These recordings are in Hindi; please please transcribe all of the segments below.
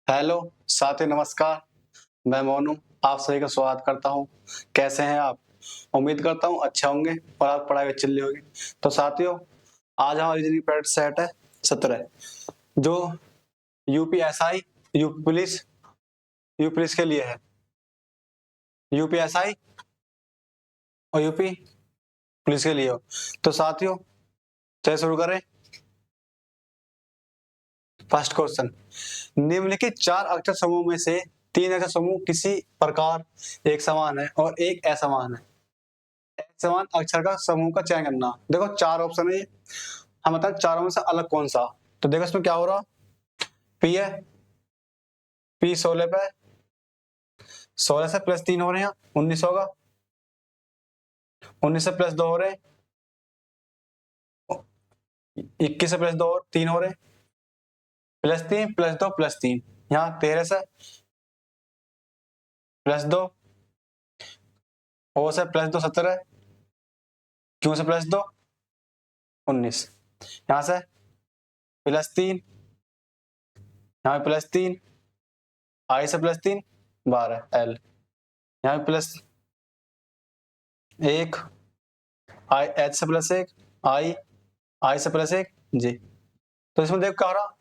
हेलो साथी, नमस्कार। मैं मोनू आप सभी का स्वागत करता हूँ। कैसे हैं आप? उम्मीद करता हूँ अच्छे होंगे और आप पढ़ाई अच्छी चल रही होगी। तो साथियों, आज हमारी रीजनिंग प्रैक्टिस सेट है 17, जो यूपीएसआई यूपी पुलिस के लिए है। यूपीएसआई और यूपी पुलिस के लिए हो। तो साथियों, चलिए शुरू करें। फर्स्ट क्वेश्चन, निम्नलिखित 4 अक्षर समूह में से 3 अक्षर समूह किसी प्रकार एक समान है और एक असमान है। एक समान अक्षर का समूह का चयन करना। देखो 4 ऑप्शन है, हम बताएं चारों में से अलग कौन सा। तो देखो इसमें क्या हो रहा, पी है, पी 16 पे, 16 से प्लस 3 हो रहे हैं 19 होगा, 19 से प्लस 2 हो रहे हैं 21 से प्लस 2 3 हो रहे हैं, प्लस 3 प्लस 2 प्लस 3, यहाँ 13 से प्लस 2, ओ से प्लस 2 17, क्यू से प्लस 2 19, यहाँ से प्लस 3, यहाँ पे प्लस 3, आई से प्लस 3 12 एल, यहाँ पे प्लस 1, आई एच से प्लस 1 आई, आई से प्लस 1 जी। तो इसमें देख क्या हो रहा,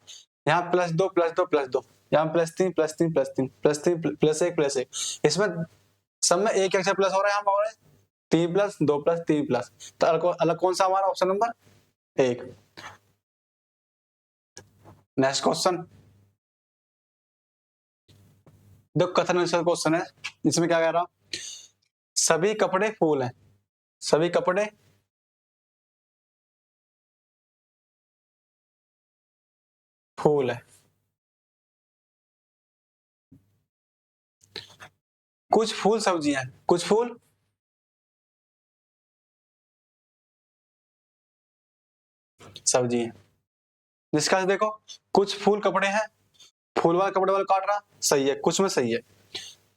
यहाँ प्लस 2 प्लस 2 प्लस 2, यहाँ plus 3 plus 3 plus 3 plus 3 plus 1 plus 1, इसमें सब में एक अक्षर प्लस हो रहा है, यहाँ पर 3 प्लस 2 प्लस 3 प्लस। तो अलग कौन सा हमारा ऑप्शन नंबर 1। नेक्स्ट क्वेश्चन, देखो कथन अनुसार क्वेश्चन है। इसमें क्या कह रहा, सभी कपड़े फूल हैं, सभी कपड़े फूल है, कुछ फूल सब्जियां, कुछ फूल सब्जी है। जिसका देखो कुछ फूल कपड़े हैं, फूल वाला कपड़े वाला काट रहा सही है, कुछ में सही है।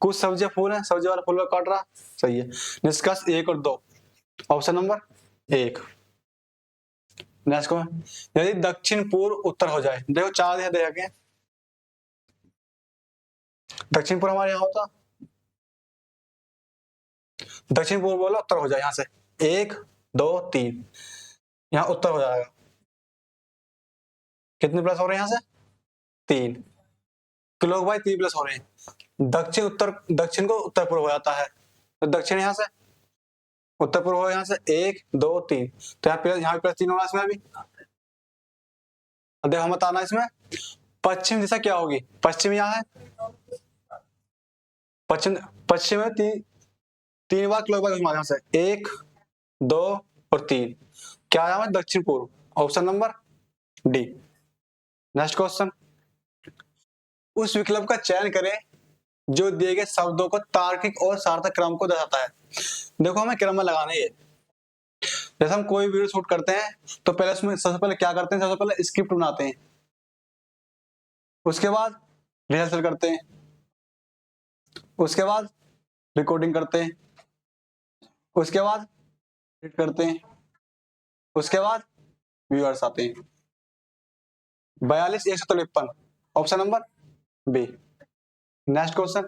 कुछ सब्जियां फूल है, सब्जी वाला फूल वाला काट रहा सही है। निष्कर्ष 1 और 2, ऑप्शन नंबर 1। नेक्स्ट को, यदि दक्षिण पूर्व उत्तर हो जाए, देखो 4 दिया देखे, दक्षिण पूर्व हमारे यहाँ होता, दक्षिण पूर्व बोला उत्तर हो जाए, यहाँ से 1 2 3, यहाँ उत्तर हो जाएगा। कितने प्लस हो रहे हैं यहाँ से 3, तो लोग भाई 3 प्लस हो रहे हैं। दक्षिण को उत्तर पूर्व हो जाता है, तो दक्षिण यहाँ से उत्तर पूर्व हो, यहाँ से 1 2 3, तो यहाँ प्लस 3 होगा इसमें भी। देखो हम बताना इसमें पश्चिम दिशा क्या होगी, पश्चिम यहाँ है, पश्चिम पश्चिम में 3 बार क्लॉकवाइज घुमाना, यहाँ से 1 2 और 3, क्या आया हमें दक्षिण पूर्व, option number D. Next question, उस विकल्प का चयन करें जो दिए गए शब्दों को तार्किक और सार्थक क्रम को दर्शाता है। देखो हमें क्रम में लगाने है, जैसे हम कोई वीडियो शूट करते हैं तो पहले उसमें सबसे पहले क्या करते हैं, सबसे पहले स्क्रिप्ट बनाते हैं, उसके बाद रिहर्सल करते हैं, उसके बाद रिकॉर्डिंग करते हैं, उसके बाद एडिट करते हैं, उसके बाद व्यूअर्स आते हैं। 42 153, option number B. Next question,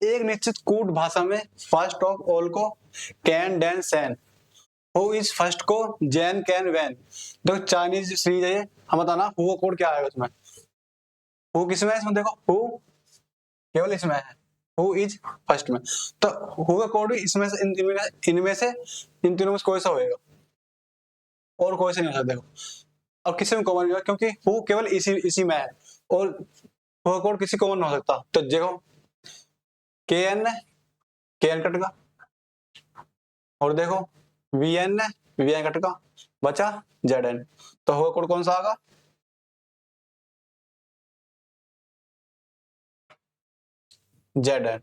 एक निश्चित कूट भाषा में फर्स्ट ऑफ ऑल को कैन डैन सैन, हु इज फर्स्ट को जैन कैन वैन। देखो चाइनीज सीरीज है ये, हम बताना हु का कोड क्या आएगा उसमें। हु किसमें है इसमें, देखो हु केवल इसमें है, हु इज फर्स्ट में, तो हु का कोड भी इसमें से इनमें से इन तीनों में से कोई सा होएगा, और कोई से नहीं हो सकता। देखो और किसी में कॉमन नहीं होगा, क्योंकि हु केवल इसी में है, और हु का कोड किसी कॉमन नहीं हो सकता। तो देखो के एन कटेगा, और देखो वी एन कटेगा, बचा जेड एन, तो हु का कोड कौन सा आएगा, Z N,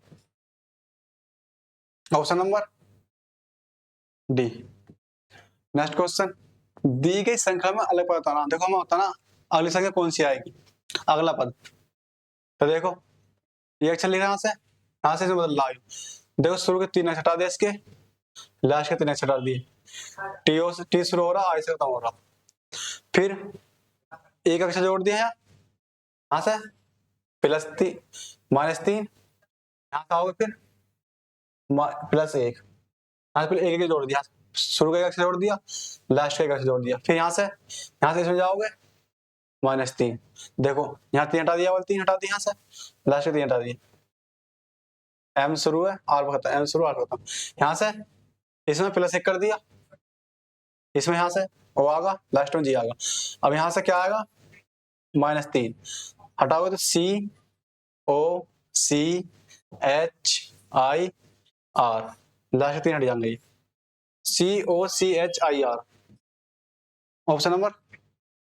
option number D. Next question, दी गई संख्या में अलग पद बताना। देखो हमें बताना अगली संख्या कौन सी आएगी, अगला पद। तो देखो ये अक्षर लिख रहा है, यहाँ से बदल रहा है। देखो शुरू के 3 अक्षर हटा दिए, इसके लास्ट के 3 अक्षर हटा दिए, टी शुरू हो रहा, आई से खत्म हो रहा, फिर एक अक्षर जोड़ दिया है यहाँ से, प्लस 3 -3, यहाँ से आओगे फिर +1, यहाँ से फिर एक जोड़ दिया, शुरू का एक अक्षर जोड़ दिया, लास्ट का एक अक्षर जोड़ दिया, फिर यहाँ से इसमें जाओगे -3, देखो यहाँ 3 हटा दिया और 3 हटा दिया, यहाँ से लास्ट के 3 हटा दिए, m शुरू है r खत्म, m शुरू r खत्म, यहाँ से इसमें +1 कर दिया, इसमें यहाँ से o आगा, लास्ट में g आगा। अब यहाँ से क्या आएगा -3, हटाओगे तो C O C H I R, last 3 हट जाएंगे ये, C O C H I R, option number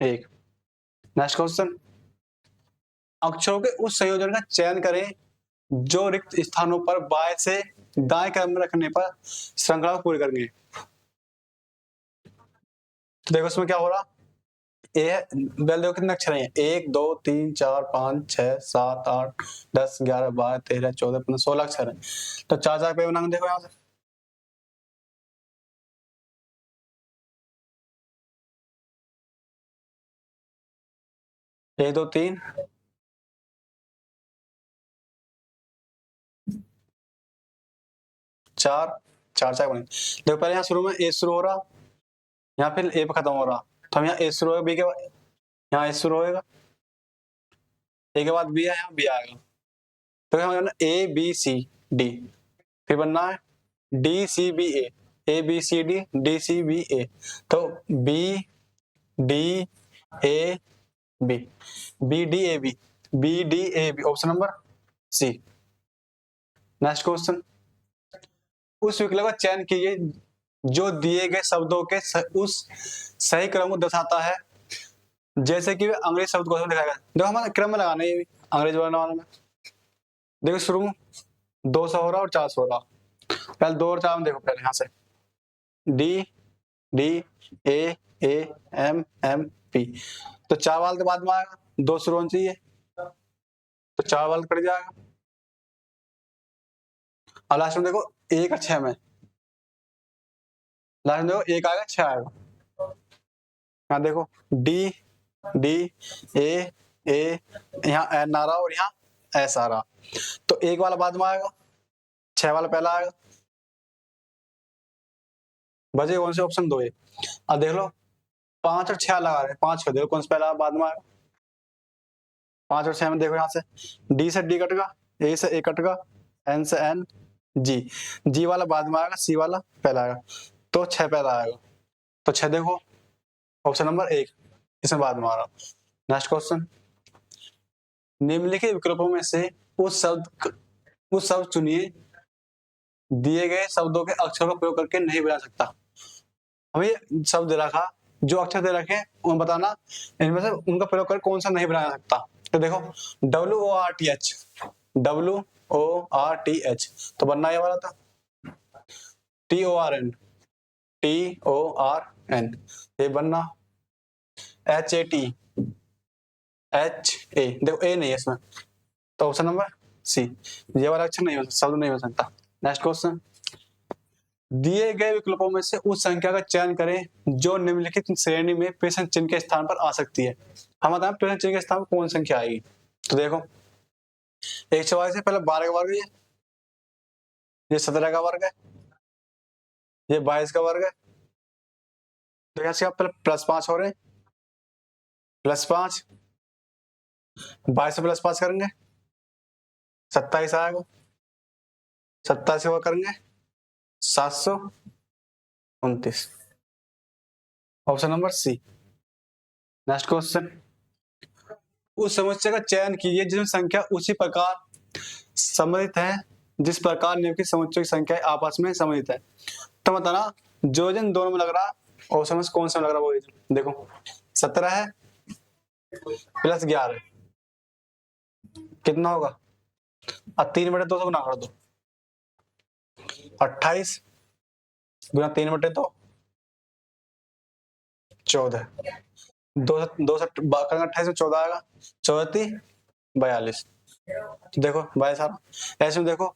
1। Next question, अक्षरों के उस संयोजन का चयन करें जो रिक्त स्थानों पर बाएं से दाएं क्रम में रखने पर श्रृंखला को पूरी करेंगे। तो देखो इसमें क्या हो रहा, देखो कितने अक्षर हैं, 1 2 3 4 5 6 7 8 10 11 12 13 14 15 16 अक्षर हैं। तो 4 4 पे बनाएंगे, देखो यहाँ से 1 2 3 4 4 4 बने। देखो पहले यहाँ शुरू में ए शुरू हो रहा, यहाँ फिर ए पे खत्म हो रहा, तो हम यहाँ ए शुरू होगा, बी के बाद यहाँ ए शुरू होएगा, ए के बाद बी है, यहाँ बी आएगा, तो यहाँ ए बी सी डी, फिर बनना है D C B A B C D D C B A, तो B D A B, B D A B, B D A B, option number C. Next question, उस विकल्प का चयन कीजिए जो दिए गए शब्दों के उस सही क्रम को दर्शाता है जैसे कि वे अंग्रेजी शब्द को दिखाएगा। देखो हमारे क्रम में लगाना है, ये भी अंग्रेजी वाले में, देखो शुरू में 200 हो रहा और 400 हो रहा, पहले 2 और 4 में देखो, पहले यहाँ से D D A A M M P, तो 4 वाले के बाद में आएगा, 2 शुरू होना चाहिए, तो 4 वाले कट जाएगा, और लास्ट में देखो 1 और 6 में, लास्ट में देखो 1 आएगा 6 आएगा, यहाँ देखो डी डी ए ए, यहाँ एन आ रहा और यहाँ एस आ रहा, तो 1 वाला बाद में आएगा, 6 वाला पहला आएगा, बचे कौन से ऑप्शन 2 है। अब देख लो 5 और 6 लगा रहे, 5 को देखो कौन सा पहला बाद में आएगा, 5 और 6 में देखो यहाँ से डी से डी कटेगा, ए से ए कटेगा, एन से एन, जी जी वाला बाद में आएगा, सी वाला पहला आएगा, तो 6 पहला आएगा, तो 6 देखो ऑप्शन नंबर 1 इसमें बाद में आ रहा। नेक्स्ट क्वेश्चन, निम्नलिखित विकल्पों में से उस शब्द चुनिए दिए गए शब्दों के अक्षरों का प्रयोग करके नहीं बना सकता। हमें शब्द दे रखा, जो अक्षर दे रखे उन बताना, इनमें से उनका प्रयोग कर कौन सा नहीं बना सकता। तो देखो WORTH, तो बनना ये वाला था, TORN, ये बनना, HAT, देखो ए नहीं है इसमें, तो ऑप्शन नंबर सी, ये वाला अक्षर नहीं हो सकता, शब्द नहीं हो सकता। नेक्स्ट क्वेश्चन, दिए गए विकल्पों में से उस संख्या का चयन करें जो निम्नलिखित श्रेणी में प्रश्न चिन्ह के स्थान पर आ सकती है। हम बताएं प्रश्न चिन्ह के स्थान पर कौन संख्या आएगी। तो देखो 144 से पहले 12 का वर्ग है, ये 17 का वर्ग है, ये 22 का वर्ग है, तो यहाँ से आप पहले +5 हो रहे हैं, +5, 22 से +5 करेंगे 27 आएगा, 27 से करेंगे 729, option number C. Next question, उस समस्या का चयन कीजिए जिसमें संख्या उसी प्रकार संबंधित है जिस प्रकार निम्नलिखित समुच्चय की संख्या आपस में संबंधित है। तो बताना जो जन दोनों में लग रहा ऑप्शन में कौन सा लग रहा वो, देखो 17 है +11 कितना होगा, अब 3/2 से गुना कर दो, 28 गुना 3/2 14, 2 से 28 में 14 आएगा, 14 42, देखो 22 आ रहा। ऐसे में देखो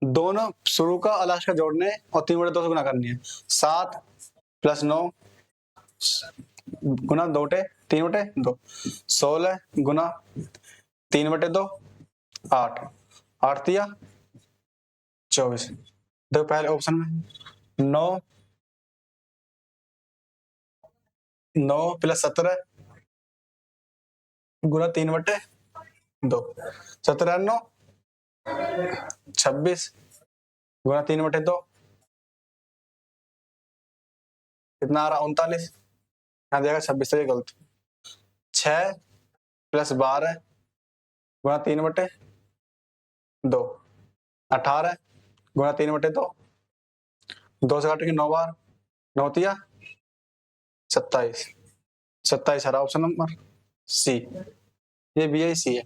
दोनों शुरू का और लास्ट का जोड़ने और 3/2 से गुना करनी है, 7 + 9 गुना 2 3/2, 16 गुना 3/2 8, 8 दिया 24। देखो पहले ऑप्शन में 9, 9 प्लस 17 गुना 3/2, 17 9 26 गुना 3/2 कितना आ रहा 39। यहाँ देगा 26 से गलत। 6 प्लस 12 गुना 3/2, 18 गुना 3/2, 2 से काटेंगे 9 बार, 9 तिया 27, 27 हरा ऑप्शन नंबर सी। ये बी है, सी है।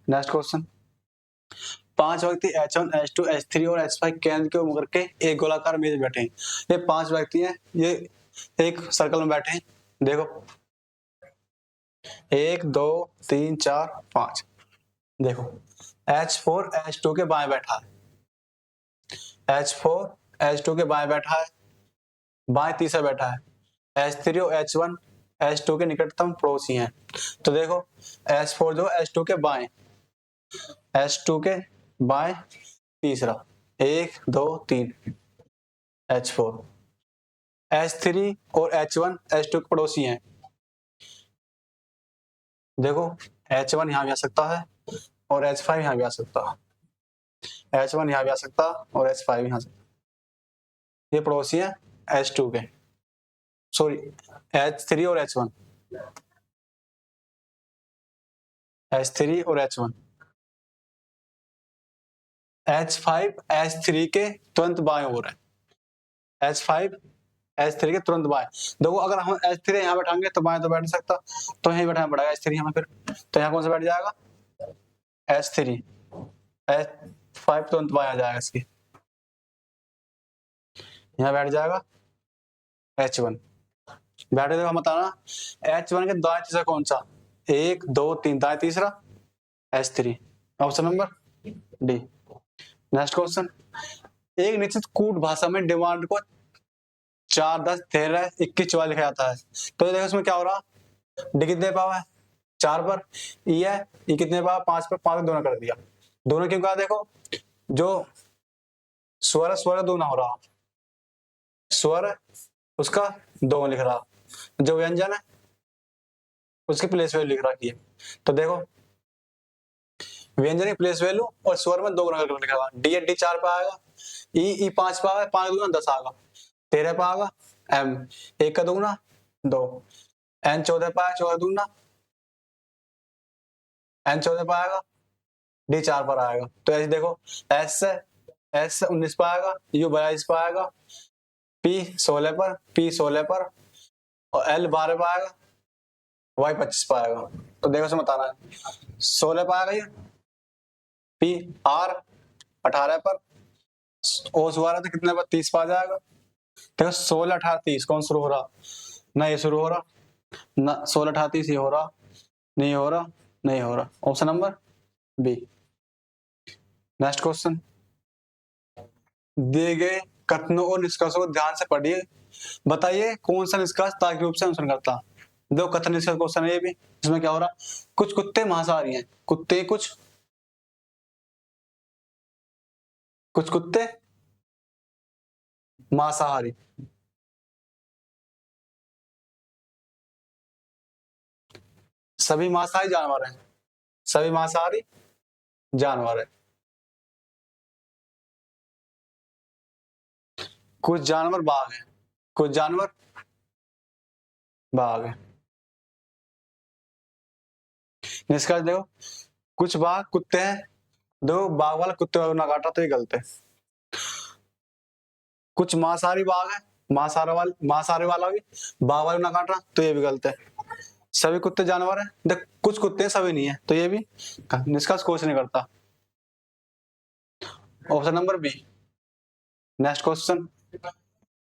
नेक्स्ट क्वेश्चन, 5 व्यक्ति H1, H2, H3 और H5 केंद्र के मुकर के एक गोलाकार मेज बैठे हैं। ये 5 व्यक्ति हैं, ये एक सर्कल में बैठे हैं। देखो 1 2 3 4 5। देखो H4 H2 के बाएं बैठा है, H4 H2 के बाएं बैठा है, बाएं तीसरा बैठा है। H3 और H1 H2 के निकटतम पड़ोसी हैं। तो देखो H4 जो H2 के बाएं, H2 के बाएं तीसरा, 1 2 3 H4, H3 और H1 H2 के पड़ोसी हैं। देखो H1 यहाँ भी आ सकता है और H5 यहाँ भी आ सकता है, H1 यहाँ भी आ सकता है और H5 यहाँ सकता है। ये पड़ोसी हैं H2 के, सॉरी H3 और H1, H3 और H1। H5 H3 के तुरंत बाएं हो रहा है, H5 H3 के तुरंत बाएं। देखो अगर हम H3 यहाँ बैठाएंगे तो बाएं तो बैठ नहीं सकता, तो यहीं बैठाना पड़ेगा H3 हमें। फिर तो यहाँ कौन सा बैठ जाएगा H3, H5 तुरंत बाएं आ जाएगा इसकी, यहाँ बैठ जाएगा H1। बैठे देखो बताना H1 के दाएं तीसरा कौन सा, 1 2 3 दाएं तीसरा H3, option number D. Next question, एक निश्चित कूट भाषा में डिमांड को 4 10 13 21 44 लिखा जाता है। तो देखो इसमें क्या हो रहा, डी कितने पावा है 4 पर, ई है ई कितने पावा 5 पर, 5 दोनों कर दिया। दोनों क्यों कहा, देखो जो स्वर स्वर दो ना हो रहा, स्वर उसका 2 लिख रहा, जो व्यंजन है उसकी प्लेस वैल्यू लिख रखी है। तो देखो व्यंजन की प्लेस वैल्यू और स्वर में 2 गुना करके लिखा, डी है डी 4 पे आएगा, ई 5 पे आएगा, 5 दूना 10 आएगा, 13 पे आएगा, एम 1 का दूना 2, एन 14 पे आएगा, 14 दूना एन 14 पे आएगा, डी 4 पर आएगा। तो ऐसे देखो एस से 19 पे आएगा, यू 22 पे आएगा, पी 16 पर, पी 16 पर और एल 12 पे आएगा, वाई 25 पे आएगा। तो देखो इसमें बताना है 16 पे आएगा ये, पी आर 18 पर, ओ शुरू आ रहा था कितने पर 30 पे आ जाएगा। देखो 16 18 30 कौन शुरू हो रहा, ना ये शुरू हो रहा, ना 16 18 30 ये हो रहा, नहीं हो रहा, नहीं हो रहा, option number B. Next question, दिए गए कथनों और निष्कर्षों को ध्यान से पढ़िए, बताइए कौन सा निष्कर्ष तार्किक रूप से अनुसरण करता है। दो कथन निष्कर्ष क्वेश्चन है ये भी, इसमें क्या हो रहा, कुछ कुत्ते मांसाहारी हैं, कुत्ते कुछ कुत्ते मांसाहारी, सभी मांसाहारी जानवर हैं, सभी मांसाहारी जानवर है। कुछ जानवर बाघ हैं, कुछ जानवर बाघ है। निष्कर्ष देखो, कुछ बाघ कुत्ते हैं, दो बाघ वाला कुत्ते वाला ना काटा तो ये गलत है। कुछ मांसाहारी बाघ है, मांसाहारी वाला भी बाघ वाला ना काटा तो ये भी गलत है। सभी कुत्ते जानवर हैं, देख कुछ कुत्ते हैं सभी नहीं है, तो ये भी निष्कर्ष कोश नहीं करता, option number B. Next question,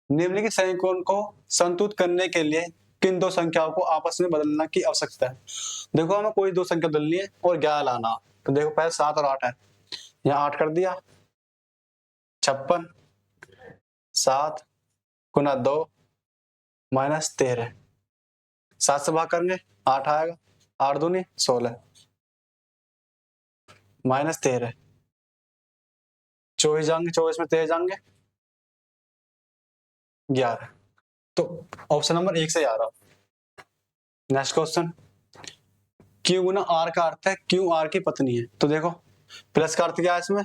निम्नलिखित समीकरण को संतुलित करने के लिए किन दो संख्याओं को आपस में बदलना की आवश्यकता है। देखो हमें कोई दो संख्या बदलनी है और 11 लाना, तो देखो पहले 7 और 8 है, यहाँ 8 कर दिया 56, 7 गुना 2 माइनस 13, 7 से भाग करेंगे 8 आएगा, 8 दूनी 16, -13, 24 जाएंगे, 24 में 13 जाएंगे, 11। तो ऑप्शन नंबर 1 से आ रहा। नेक्स्ट क्वेश्चन, Q गुना R का अर्थ है Q R की पत्नी है। तो देखो प्लस का अर्थ क्या है इसमें,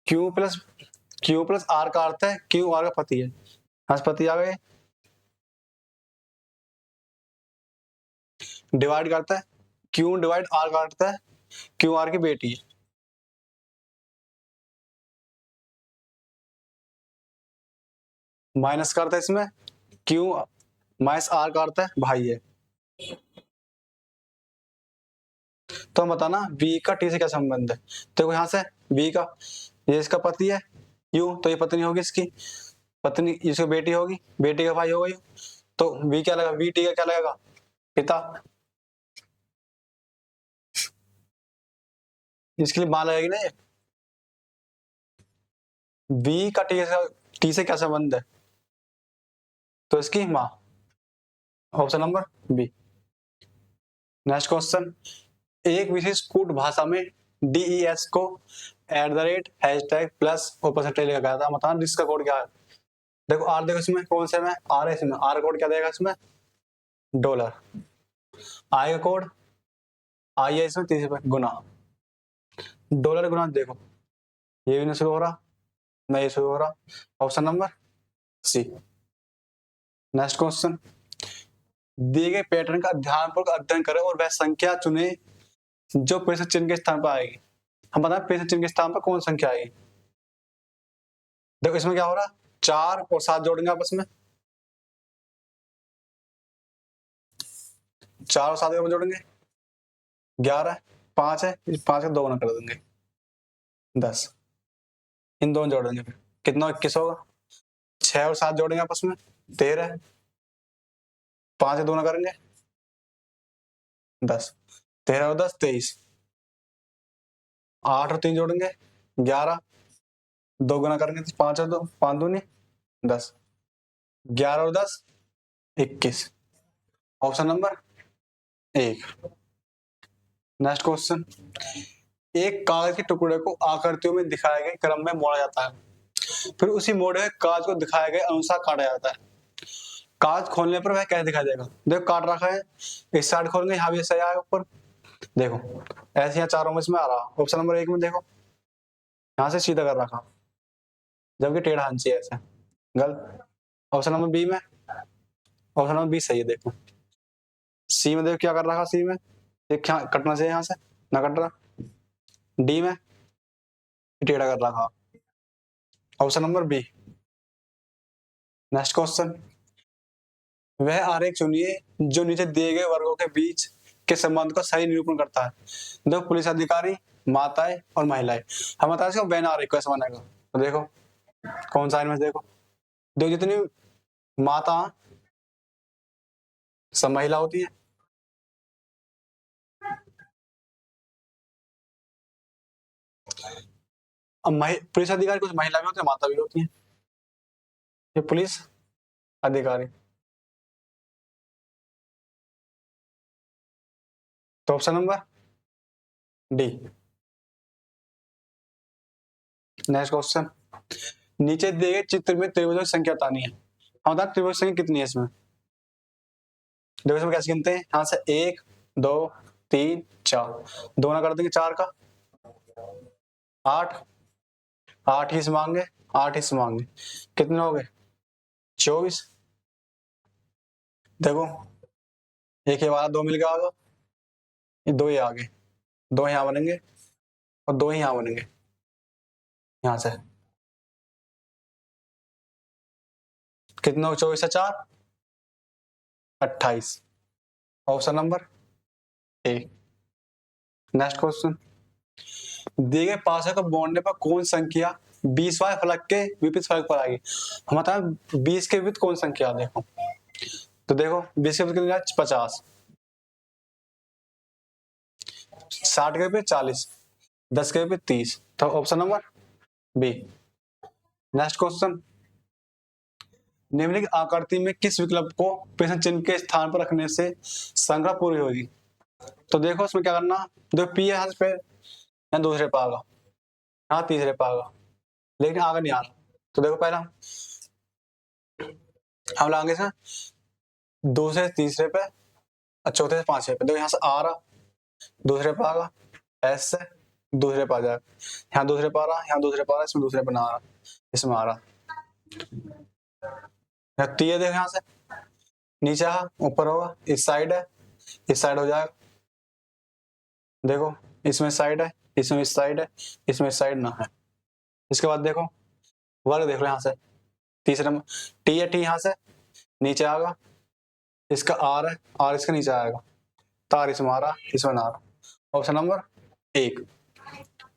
Q प्लस R का अर्थ है Q R का पति है। पति आ गए, डिवाइड करता है Q डिवाइड R का अर्थ है Q R की बेटी है। माइनस का अर्थ है इसमें Q माइनस R का अर्थ है भाई है। तो हम बताना V का T से क्या संबंध है। देखो यहाँ से V का, ये इसका पति है U, तो ये पत्नी होगी इसकी, पत्नी इसकी बेटी होगी, बेटी का भाई होगा U। तो V क्या लगेगा, V T का क्या लगेगा, पिता। इसके लिए मां लगेगी ना ये। V का T से क्या संबंध है, तो इसकी मां। Option number B. Next question, एक विशेष कूट भाषा में DES को @ हैशटैग प्लस और परसेंटेज लिखा गया था। बताना इसका कोड क्या है। देखो आर, देखो इसमें कौन से में आर है, इसमें आर कोड क्या देगा, इसमें डॉलर। आई का कोड आई है इसमें 30 रुपए गुना, डॉलर गुना। देखो ये भी नहीं शुरू हो रहा, ना ये शुरू हो रहा। Option number C. Next question, दिए गए पैटर्न का ध्यानपूर्वक अध्ययन करें और वह संख्या चुने जो प्रतिशत चिन्ह के स्थान पर आएगी। हम बताएं प्रतिशत चिन्ह के स्थान पर कौन संख्या आएगी। देखो इसमें क्या हो रहा है, 4 और 7 जोड़ेंगे आपस में, 4 और 7 को जोड़ेंगे 11, 5 है, 5 का 2 गुना कर देंगे 10, इन दोनों जोड़ देंगे, फिर कितना 21 होगा। 6 और 7 जोड़ेंगे आपस में 13, 5 से 2 गुना करेंगे 10, 13 और 10 23, 8 और 3 जोड़ेंगे 11, 2 गुना करेंगे 5 और 2 5 दूनी 10, 11 और 10 21। Option number 1। नेक्स्ट क्वेश्चन, एक कागज के टुकड़े को आकृतियों में दिखाए गए क्रम में मोड़ा जाता है, फिर उसी मोड़े हुए कागज को दिखाए गए अनुसार काटा जाता है। कागज खोलने पर वह कैसे दिखाई देगा। देखो काट रखा है, इस साइड खोलेंगे, यहाँ भी सही आएगा ऊपर। देखो ऐसे यहाँ चारों में इसमें आ रहा। ऑप्शन नंबर 1 में देखो यहाँ से सीधा कर रखा, जबकि टेढ़ा होना चाहिए ऐसे, गलत। ऑप्शन नंबर बी में, ऑप्शन नंबर बी सही है। देखो सी में देखो क्या कर रखा, सी में एक कटना चाहिए यहाँ से, ना कट रहा। डी में टेढ़ा कर रखा, option number B. Next question, वह आरेख चुनिए जो नीचे दिए गए वर्गों के बीच के संबंध का सही निरूपण करता है। देखो पुलिस अधिकारी, माताएं और महिलाएं। हम बता इसको वेन आरेख कैसे बनेगा। तो देखो कौन सा इनमें, देखो जितनी माता सब महिला होती है, अब पुलिस अधिकारी कुछ महिला भी होती है, माता भी होती है। ये पुलिस अधिकारी, तो option number D. Next question, नीचे दिए गए चित्र में त्रिभुजों की संख्या बतानी है। हम बता त्रिभुज संख्या कितनी है इसमें। देखो इसमें कैसे गिनते हैं, यहाँ से 1 2 3 4, दोनों कर देंगे 4 का 8, 8 ही से मांगे, 8 ही से मांगे, कितने हो गए 24। देखो एक ये वाला 2 मिल गया होगा, ये 2 ही आगे, 2 यहाँ बनेंगे और 2 ही यहाँ बनेंगे, यहाँ से कितने हो 24 से 4 28। Option number A. Next question, दिए गए पार्श्व को मोड़ने पर कौन संख्या 20वां फलक के विपरीत फलक पर आएगी। हम बताएं 20 के विपरीत कौन संख्या, देखो तो देखो 20 के विपरीत कितनी, 50, 60 के विपरीत 40, 10 के विपरीत 30। तो option number B. Next question, निम्नलिखित आकृति में किस विकल्प को प्रश्न चिन्ह के स्थान पर रखने से संख्या पूरी होगी। तो देखो इसमें क्या करना, देखो पी यहाँ पे यहाँ दूसरे पे आगा, यहाँ तीसरे पे आगा, लेकिन आगे नहीं आ रहा। तो देखो पहला हम लाएंगे इसमें दूसरे से तीसरे पे और चौथे से पांचवे पे। देखो यहाँ से आ रहा, दूसरे पे आगा, एस से दूसरे पे आ जाएगा, यहाँ दूसरे पे आ रहा, यहाँ दूसरे पे आ रहा, इसमें दूसरे पे ना आ रहा, इसमें आ रहा। तीय देखो यहाँ से नीचे आ, ऊपर होगा, इस साइड है, इस साइड हो जाएगा। देखो इसमें साइड है, इसमें इस साइड है, इसमें इस साइड ना है। इसके बाद देखो वर्ग देख लो यहाँ से, तीसरे में टी है, टी यहाँ से नीचे आएगा, इसका आर है, आर इसके नीचे आएगा, तार इसमें आ रहा, इसमें ना आ रहा। Option number 1।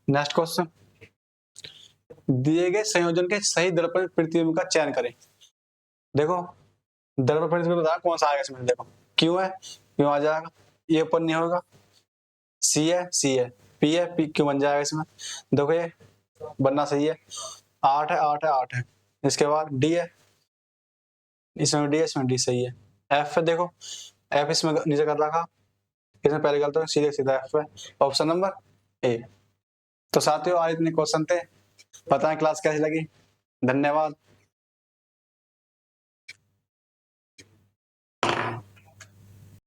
नेक्स्ट क्वेश्चन, दिए गए संयोजन के सही दर्पण प्रतिबिंब का चयन करें। देखो दर्पण प्रतिबिंब बताया कौन सा आएगा इसमें, देखो क्यों है, क्यों आ जाएगा, ये ऊपर नहीं होगा, सी है, सी है, पी है, पी क्यों बन जाएगा इसमें। देखो ये बनना सही है, 8 है, 8 है, 8 है। इसके बाद डी है, इसमें डी है, इसमें डी सही है। एफ है, देखो एफ इसमें नीचे कर रखा, इसमें पहले गलत है, सीधे सीधा एफ है। Option number A. तो साथियों आज इतने क्वेश्चन थे, बताएं क्लास कैसी लगी। धन्यवाद।